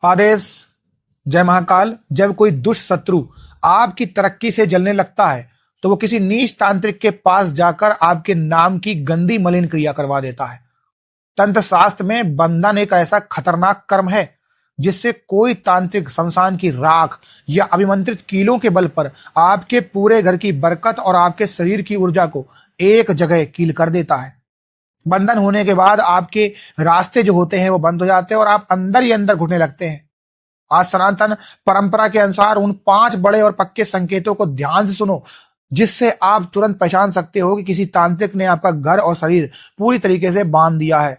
आदेश। जय महाकाल। जब कोई दुष्ट शत्रु आपकी तरक्की से जलने लगता है तो वो किसी नीच तांत्रिक के पास जाकर आपके नाम की गंदी मलिन क्रिया करवा देता है। तंत्र शास्त्र में बंधन एक ऐसा खतरनाक कर्म है जिससे कोई तांत्रिक शमशान की राख या अभिमंत्रित कीलों के बल पर आपके पूरे घर की बरकत और आपके शरीर की ऊर्जा को एक जगह कील कर देता है। बंधन होने के बाद आपके रास्ते जो होते हैं वो बंद हो जाते हैं और आप अंदर ही अंदर घुटने लगते हैं। आज सनातन परंपरा के अनुसार उन 5 बड़े और पक्के संकेतों को ध्यान से सुनो, जिससे आप तुरंत पहचान सकते हो कि किसी तांत्रिक ने आपका घर और शरीर पूरी तरीके से बांध दिया है।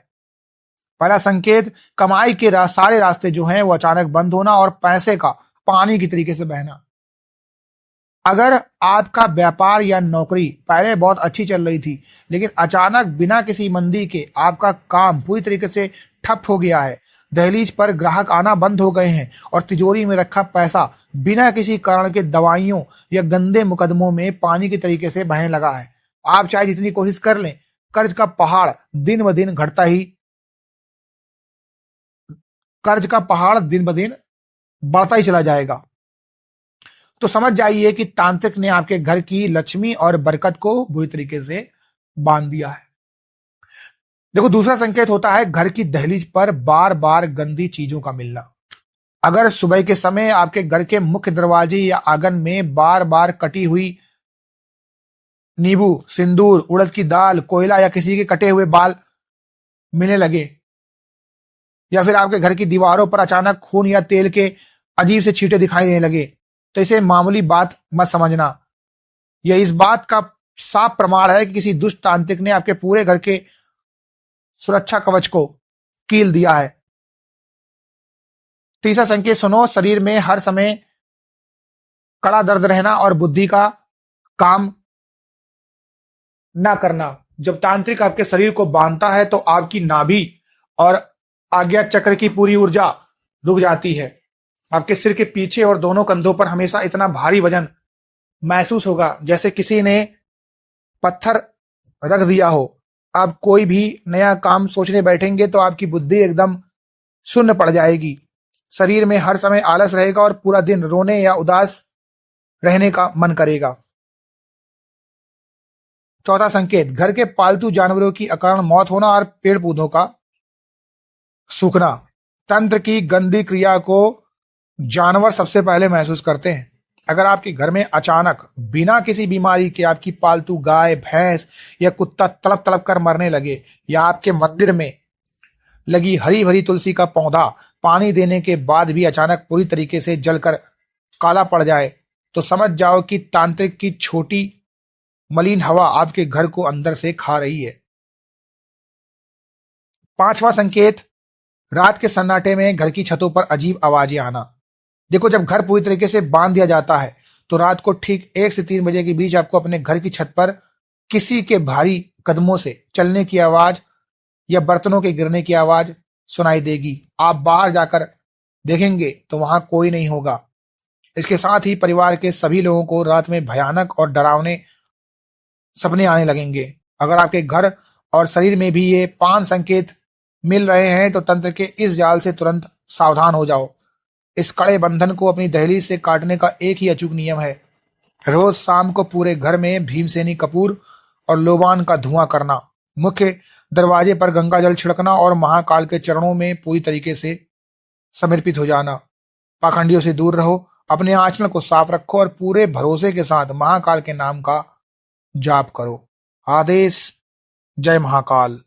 पहला संकेत, कमाई के सारे रास्ते जो हैं वो अचानक बंद होना और पैसे का पानी की तरीके से बहना। अगर आपका व्यापार या नौकरी पहले बहुत अच्छी चल रही थी, लेकिन अचानक बिना किसी मंदी के आपका काम पूरी तरीके से ठप हो गया है, दहलीज पर ग्राहक आना बंद हो गए हैं और तिजोरी में रखा पैसा बिना किसी कारण के दवाइयों या गंदे मुकदमों में पानी की तरीके से बहने लगा है, आप चाहे जितनी कोशिश कर लें, कर्ज का पहाड़ दिन ब दिन घटता ही कर्ज का पहाड़ दिन ब दिन बढ़ता ही चला जाएगा, तो समझ जाइए कि तांत्रिक ने आपके घर की लक्ष्मी और बरकत को बुरी तरीके से बांध दिया है। देखो, दूसरा संकेत होता है घर की दहलीज पर बार बार गंदी चीजों का मिलना। अगर सुबह के समय आपके घर के मुख्य दरवाजे या आंगन में बार बार कटी हुई नींबू, सिंदूर, उड़द की दाल, कोयला या किसी के कटे हुए बाल मिलने लगे, या फिर आपके घर की दीवारों पर अचानक खून या तेल के अजीब से छींटे दिखाई देने लगे, तो इसे मामूली बात मत समझना। यह इस बात का साफ प्रमाण है कि किसी दुष्ट तांत्रिक ने आपके पूरे घर के सुरक्षा कवच को कील दिया है। तीसरा संकेत सुनो, शरीर में हर समय कड़ा दर्द रहना और बुद्धि का काम ना करना। जब तांत्रिक आपके शरीर को बांधता है तो आपकी नाभि और आज्ञा चक्र की पूरी ऊर्जा रुक जाती है। आपके सिर के पीछे और दोनों कंधों पर हमेशा इतना भारी वजन महसूस होगा जैसे किसी ने पत्थर रख दिया हो। आप कोई भी नया काम सोचने बैठेंगे तो आपकी बुद्धि एकदम शून्य पड़ जाएगी। शरीर में हर समय आलस रहेगा और पूरा दिन रोने या उदास रहने का मन करेगा। चौथा संकेत, घर के पालतू जानवरों की अकारण मौत होना और पेड़ पौधों का सूखना। तंत्र की गंदी क्रिया को जानवर सबसे पहले महसूस करते हैं। अगर आपके घर में अचानक बिना किसी बीमारी के आपकी पालतू गाय, भैंस या कुत्ता तड़प तड़प कर मरने लगे, या आपके मंदिर में लगी हरी भरी तुलसी का पौधा पानी देने के बाद भी अचानक पूरी तरीके से जलकर काला पड़ जाए, तो समझ जाओ कि तांत्रिक की छोटी मलिन हवा आपके घर को अंदर से खा रही है। पांचवा संकेत, रात के सन्नाटे में घर की छतों पर अजीब आवाजें आना। देखो, जब घर पूरी तरीके से बांध दिया जाता है तो रात को ठीक 1 से 3 बजे के बीच आपको अपने घर की छत पर किसी के भारी कदमों से चलने की आवाज या बर्तनों के गिरने की आवाज सुनाई देगी। आप बाहर जाकर देखेंगे तो वहां कोई नहीं होगा। इसके साथ ही परिवार के सभी लोगों को रात में भयानक और डरावने सपने आने लगेंगे। अगर आपके घर और शरीर में भी ये 5 संकेत मिल रहे हैं तो तंत्र के इस जाल से तुरंत सावधान हो जाओ। इस कड़े बंधन को अपनी दहलीज से काटने का एक ही अचूक नियम है, रोज शाम को पूरे घर में भीमसेनी कपूर और लोबान का धुआं करना, मुख्य दरवाजे पर गंगा जल छिड़कना और महाकाल के चरणों में पूरी तरीके से समर्पित हो जाना। पाखंडियों से दूर रहो, अपने आंचल को साफ रखो और पूरे भरोसे के साथ महाकाल के नाम का जाप करो। आदेश। जय महाकाल।